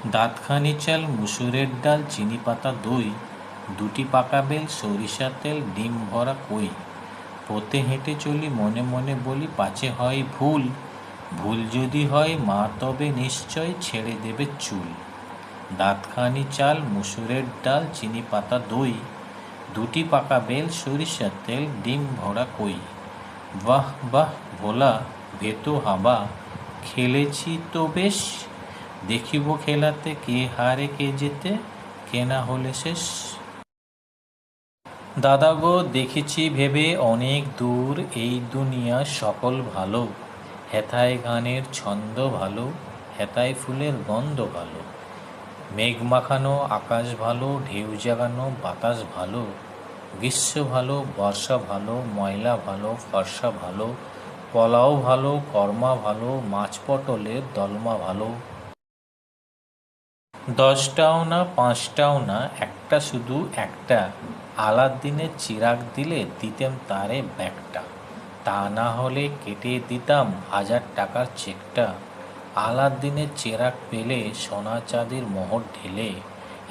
দাঁতখানি চাল, মুসুরের ডাল, চিনি পাতা দই, দুটি পাকা বেল, সরিষার তেল, ডিম ভরা কই। পথে হেঁটে চলি, মনে মনে বলি পাছে হয় ভুল, ভুল যদি হয় মা তবে নিশ্চয় ছেড়ে দেবে চুল। দাঁতখানি চাল, মুসুরের ডাল, চিনি পাতা দই, দুটি পাকা বেল, সরিষার তেল, ডিম ভরা কই। বাহ বাহ ভোলা, ভেতো হাবা, খেলেছি তো বেশ, দেখিব খেলাতে কে হারে কে জেতে, কে না হলে শেষ। দাদা গো দেখেছি ভেবে অনেক দূর, এই দুনিয়া সকল ভালো, হেথায় গানের ছন্দ ভালো, হেথায় ফুলের গন্ধ ভালো, মেঘ মাখানো আকাশ ভালো, ঢেউ জাগানো বাতাস ভালো, গ্রীষ্ম ভালো, বর্ষা ভালো, ময়লা ভালো, ফর্সা ভালো, পোলাও ভালো, কর্মা ভালো, মাছ পটলের দলমা ভালো। দশটাও না, পাঁচটাও না, একটা শুধু একটা, আলাদিনের চিরাগ দিলে দিতেম তারে ব্যাগটা, তা না হলে কেটে দিতাম 1000 টাকার চেকটা। আলাদিনের চেরাগ পেলে সোনা চাঁদির মোহর ঢেলে,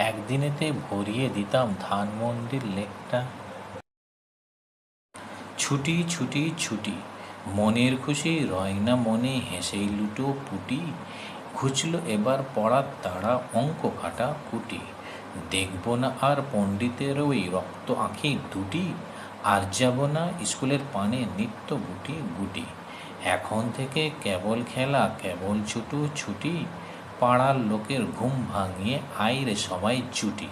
একদিনেতে ভরিয়ে দিতাম ধানমন্ডির লেকটা। ছুটি ছুটি ছুটি, মনের খুশি রয় না মনে, হেসেই লুটো পুটি, ঘুচল এবার পড়ার তাড়া, অঙ্ক কাটা কুটি, দেখব না আর পণ্ডিতের ওই রক্ত আঁখি দুটি, আর যাব না স্কুলের পানে নিত্য গুটি গুটি। এখন থেকে কেবল খেলা, কেবল ছুটো ছুটি, পাড়ার লোকের ঘুম ভাঙিয়ে আইরে সবাই জুটি।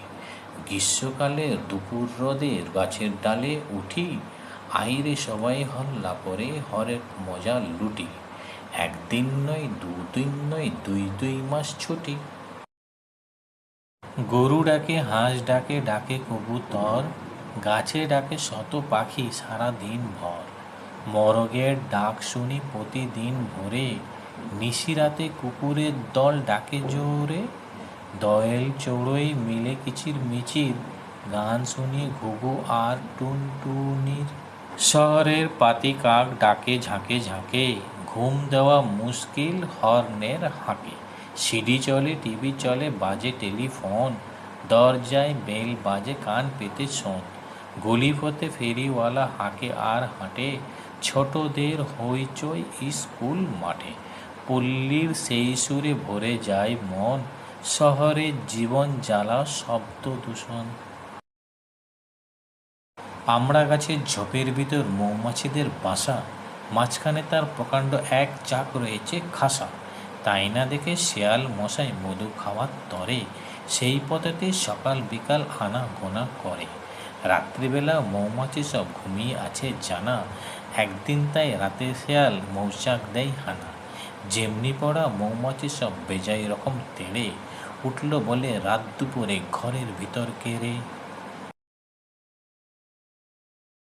গ্রীষ্মকালে দুপুর রোদে গাছের ডালে উঠি, আইরে সবাই হল্লা করে হরেক মজা লুটি, একদিন নয় দুদিন নয়, 2 মাস ছুটি। গরু ডাকে, হাঁস ডাকে, ডাকে কবুতর, গাছে ডাকে শত পাখি সারা দিন ভর, মরগের ডাক শুনি প্রতিদিন ভোরে, নিশিরাতে কুকুরের দল ডাকে জোরে, দোয়েল চড়ুই মিলে কিচির মিচির, গান শুনি ঘুঘু আর টুনটুনির। শহরের পাতি কাক ডাকে ঝাঁকে ঝাঁকে, ঘুম দেওয়া মুশকিল হর্নের হাঁকে, সিডি চলে, টিভি চলে, বাজে টেলিফোন, দরজায় বেল বাজে কান পেতে শোন, গলিপথে ফেরিওয়ালা হাঁকে আর হাঁটে, ছোটদের হইচই স্কুল মাঠে, পল্লীর সেই সুরে ভরে যায় মন, শহরের জীবন জ্বালা শব্দ দূষণ। আমড়া গাছের ঝোপের ভিতর মৌমাছিদের বাসা, মাঝখানে তার প্রকাণ্ড এক চাক রয়েছে খাসা, তাই না দেখে শেয়াল মশাই মধু খাওয়ার তরে, সেই পথেতে সকাল বিকাল আনা গোনা করে, রাত্রিবেলা মৌমাছি সব ঘুমিয়ে আছে জানা, একদিন তাই রাতে শেয়াল মৌচাক দেয় হানা, যেমনি পড়া মৌমাছি সব বেজায় রকম তেড়ে, উঠল বলে রাত দুপুরে ঘরের ভিতর কেড়ে।